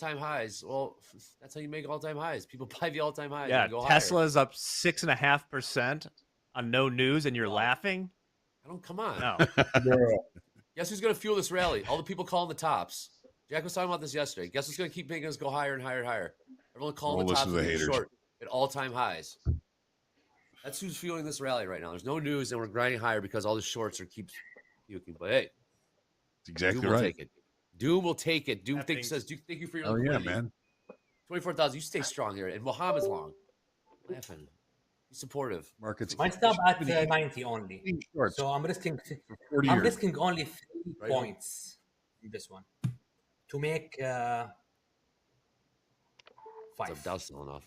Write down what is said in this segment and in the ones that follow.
all-time highs. Well, that's how you make all-time highs. People buy the all-time highs Yeah, and go Tesla's up 6.5% on no news, and you're Wow. laughing. I don't. Come on. No, Guess who's going to fuel this rally? All the people calling the tops. Jack was talking about this yesterday. Guess what's going to keep making us go higher and higher and higher? Everyone calling the listen tops to the and getting haters. short at all-time highs. That's who's fueling this rally right now. There's no news, and we're grinding higher because all the shorts are keeps puking. But hey, That's exactly Doom will right. take it. Doom will take it. Doom That thank thing's- you for your Oh yeah, liquidity. man. 24,000. You stay strong here, and Mohammed's long. Laughing. Be supportive. Markets. My stop at 90 only. Shorts So I'm risking. for 40 I'm years. risking only 3 Right. points in this one to make So 5. Dow's still enough.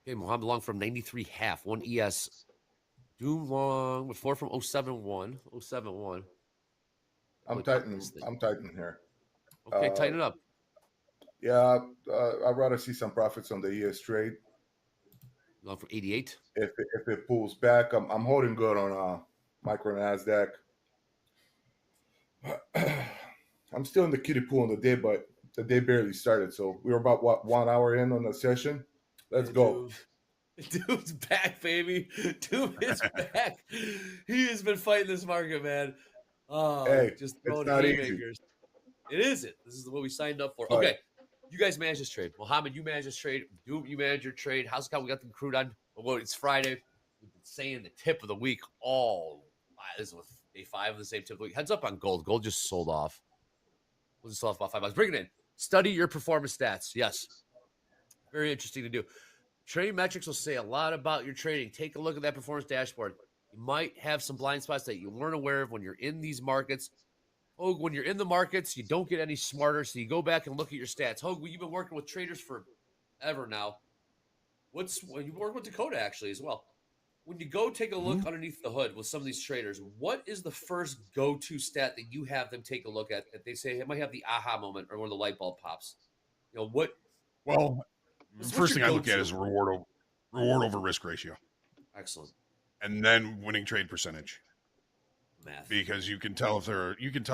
Okay, Mohammed long from 93.5. 1 ES. Doom long with 4 from 071. 071. I'm tightening here. Okay, tighten it up. Yeah, I'd rather see some profits on the ES trade. Long from 88. If it pulls back, I'm holding good on micro Nasdaq. I'm still in the kiddie pool on the day, but the day barely started, so we were about 1 hour in on the session. Let's go. Doom's back, baby. Doom is back. He has been fighting this market, man. Oh, Hey, just throwing it's not haymakers. It isn't. This is what we signed up for. Right. Okay, you guys manage this trade. Mohammed, you manage this trade. Doom, you manage your trade. House Account, we got the crude on. Well, it's Friday. We've been saying the tip of the week all. This is day 5 of the same tip of the week. Heads up on gold. Gold just sold off. We'll just sold off about $5. Bring it in. Study your performance stats. Yes. Very interesting to do. Trading metrics will say a lot about your trading. Take a look at that performance dashboard. You might have some blind spots that you weren't aware of when you're in these markets. Hogue, when you're in the markets, you don't get any smarter, so you go back and look at your stats. Hogue, you've been working with traders forever now. You work with Dakota actually as well. When you go take a look underneath the hood with some of these traders, what is the first go-to stat that you have them take a look at that they say it might have the aha moment or when the light bulb pops? You know what? Well, the first thing I look at is reward over risk ratio. Excellent. And then winning trade percentage. Math. Because you can tell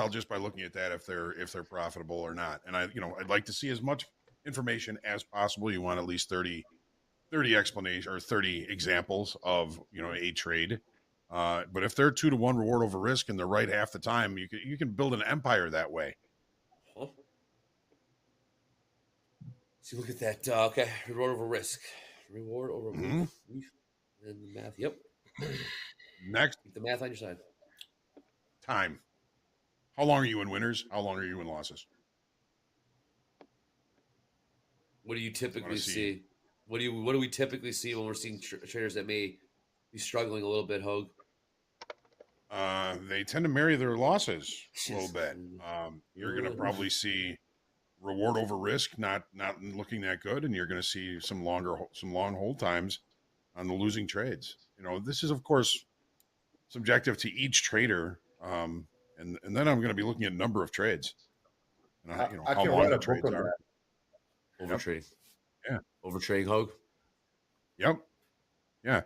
just by looking at that if they're profitable or not. And I'd like to see as much information as possible. You want at least 30 explanation or 30 examples of a trade. But if they're 2-to-1 reward over risk and they're right half the time, you can build an empire that way. Huh? So look at that. Okay, reward over risk. Reward over risk. And the math. Yep. Next, keep the math on your side. Time. How long are you in winners? How long are you in losses? What do you typically see? What do we typically see when we're seeing traders that may be struggling a little bit, Hogue? They tend to marry their losses a little bit. You're going to probably see reward over risk not looking that good, and you're going to see some long hold times on the losing trades. This is of course subjective to each trader, and then I'm going to be looking at number of trades and I how can long write the a book trades on are. that. Overtrading. Yeah. Overtrading, Hogue. Yep. Yeah.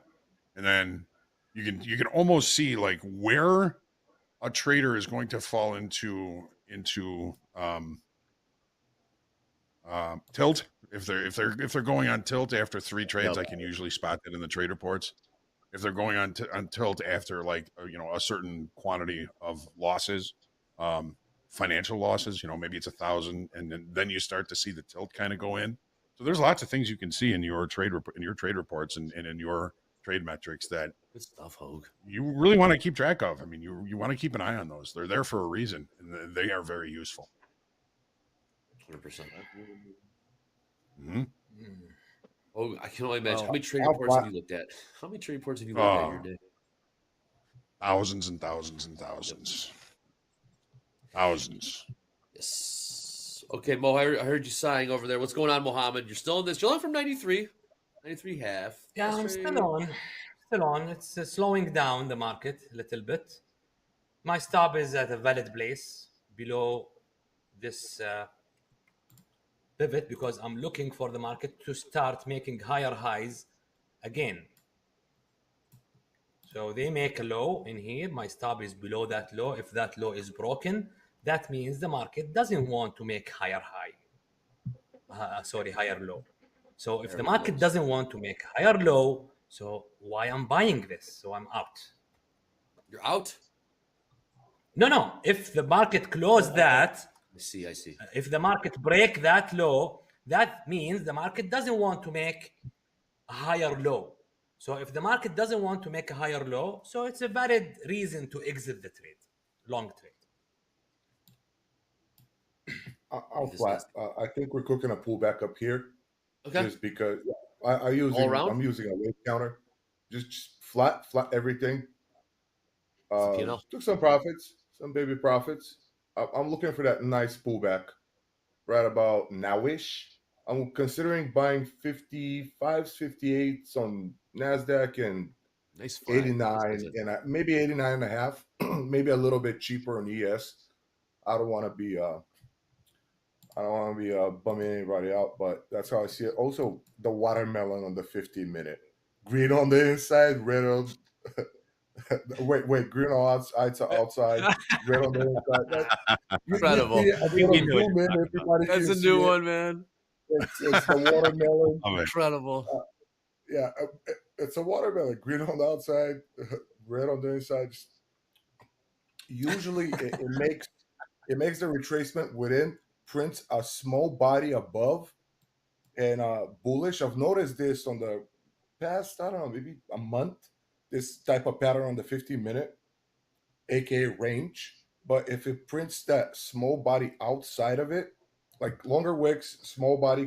And then you can almost see like where a trader is going to fall into tilt. If they're going on tilt after 3 trades, I can usually spot that in the trade reports. If they're going on tilt after a certain quantity of losses, financial losses, maybe it's 1,000, and then you start to see the tilt kind of go in. So there's lots of things you can see in your trade reports and in your trade metrics that good stuff, Hogue. You really want to keep track of. I mean, you want to keep an eye on those. They're there for a reason, and they are very useful. 100%. Mm-hmm. Oh, I can only imagine. How many trade reports have you looked at? How many trade reports have you looked at in your day? Thousands and thousands and thousands. Thousands. Yes. Okay, Mo, I heard you sighing over there. What's going on, Mohammed? You're still in this. You're on from 93. 93 half. Yeah, I'm still on. Still on. It's slowing down the market a little bit. My stop is at a valid place below this pivot because I'm looking for the market to start making higher highs again. So they make a low in here. My stop is below that low. If that low is broken, that means the market doesn't want to make higher low. So if Higher the market lows. doesn't want to make higher low, so why I'm buying this? So I'm out. You're out. No. If the market close that, I see. if the market break that low, that means the market doesn't want to make a higher low. So if the market doesn't want to make a higher low, so it's a valid reason to exit the trade, long trade. I'll flat. I think we're cooking a pullback up here, Okay. just because I'm around? using a wave counter, just flat everything. It's the P&L. Took some profits, some baby profits. I'm looking for that nice pullback right about nowish. I'm considering buying 55s, 58s on Nasdaq and Nice flat. 89 and maybe 89 and a half, maybe a little bit cheaper on ES. I don't want to be bumming anybody out, but that's how I see it. Also, the watermelon on the 15-minute, green on the inside, red on. wait, green on outside, red on the inside. Incredible. That's a new one, man. It's the watermelon. Incredible. Yeah, it's a watermelon. Green on the outside, red on the inside. Usually, it makes the retracement within, prints a small body above, and bullish. I've noticed this on the past, I don't know, maybe a month. This type of pattern on the 15-minute, aka range. But if it prints that small body outside of it, like longer wicks, small body